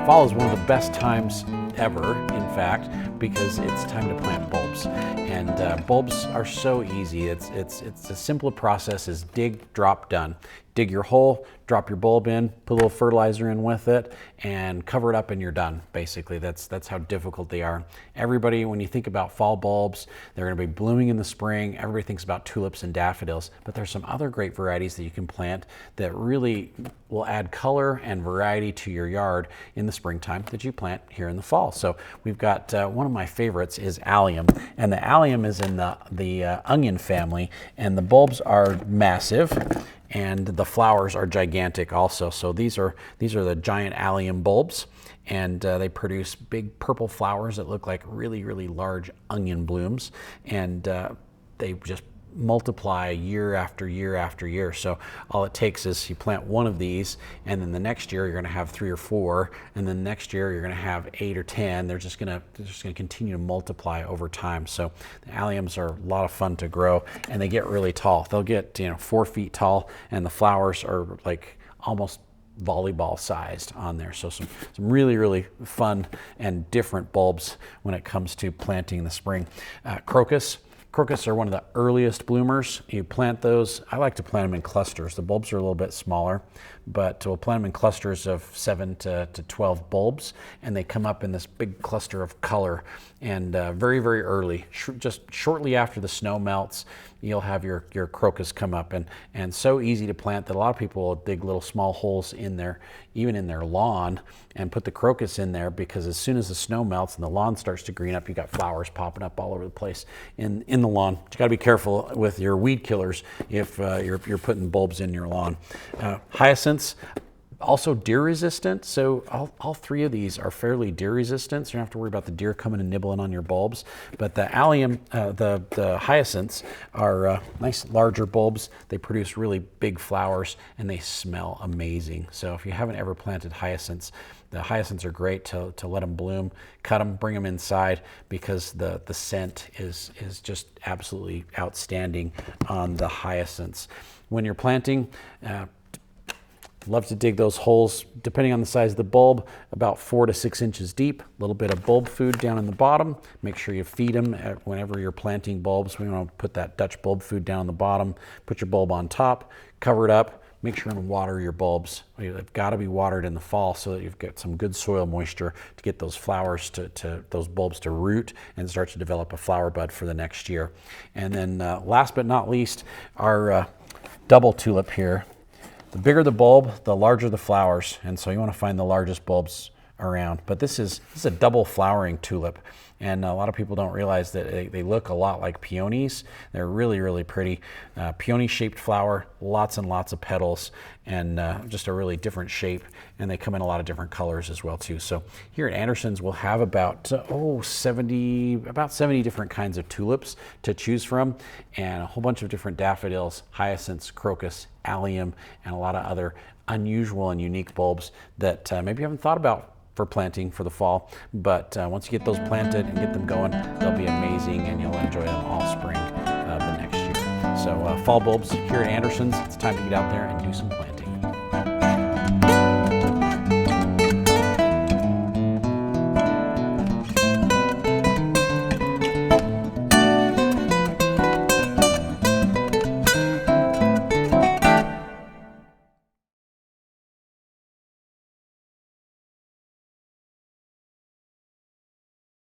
Fall is one of the best times ever, in fact, because it's time to plant bulbs. And bulbs are so easy. It's a simple process as dig, drop, done. Dig your hole, drop your bulb in, put a little fertilizer in with it, and cover it up and you're done. Basically, that's how difficult they are. Everybody, when you think about fall bulbs, they're gonna be blooming in the spring. Everybody thinks about tulips and daffodils, but there's some other great varieties that you can plant that really will add color and variety to your yard in the springtime that you plant here in the fall. So we've got one of my favorites is allium, and the allium is in the onion family, and the bulbs are massive and the flowers are gigantic also. So these are the giant allium bulbs, and they produce big purple flowers that look like really, really large onion blooms, and they just multiply year after year after year. So all it takes is you plant one of these, and then the next year you're going to have 3 or 4, and then next year you're going to have 8 or 10. They're just going to continue to multiply over time. So the alliums are a lot of fun to grow, and they get really tall. They'll get 4 feet tall, and the flowers are like almost volleyball sized on there. So some really, really fun and different bulbs when it comes to planting in the spring. Crocus are one of the earliest bloomers. You plant those. I like to plant them in clusters. The bulbs are a little bit smaller, but we'll plant them in clusters of 7 to 12 bulbs, and they come up in this big cluster of color. And very, very early, just shortly after the snow melts, you'll have your crocus come up, and so easy to plant that a lot of people will dig little small holes in there, even in their lawn, and put the crocus in there, because as soon as the snow melts and the lawn starts to green up, you got flowers popping up all over the place in the lawn. But you got to be careful with your weed killers if you're putting bulbs in your lawn. Hyacinths, also deer resistant, so all 3 of these are fairly deer resistant, so you don't have to worry about the deer coming and nibbling on your bulbs. But the allium, the hyacinths are nice larger bulbs. They produce really big flowers, and they smell amazing. So if you haven't ever planted hyacinths, the hyacinths are great to let them bloom. Cut them, bring them inside, because the scent is just absolutely outstanding on the hyacinths. When you're planting, love to dig those holes, depending on the size of the bulb, about 4 to 6 inches deep. A little bit of bulb food down in the bottom. Make sure you feed them whenever you're planting bulbs. We want to put that Dutch bulb food down the bottom. Put your bulb on top, cover it up. Make sure and water your bulbs. They've got to be watered in the fall so that you've got some good soil moisture to get those flowers those bulbs to root and start to develop a flower bud for the next year. And then last but not least, our double tulip here. The bigger the bulb, the larger the flowers, and so you want to find the largest bulbs around. But this is a double flowering tulip, and a lot of people don't realize that they look a lot like peonies. They're really, really pretty. Peony-shaped flower, lots and lots of petals, and just a really different shape, and they come in a lot of different colors as well too. So here at Anderson's, we'll have about 70 different kinds of tulips to choose from, and a whole bunch of different daffodils, hyacinths, crocus, allium, and a lot of other unusual and unique bulbs that maybe you haven't thought about for planting for the fall. But once you get those planted and get them going, they'll be amazing, and you'll enjoy them all spring the next year. So fall bulbs here at Anderson's, it's time to get out there and do some planting.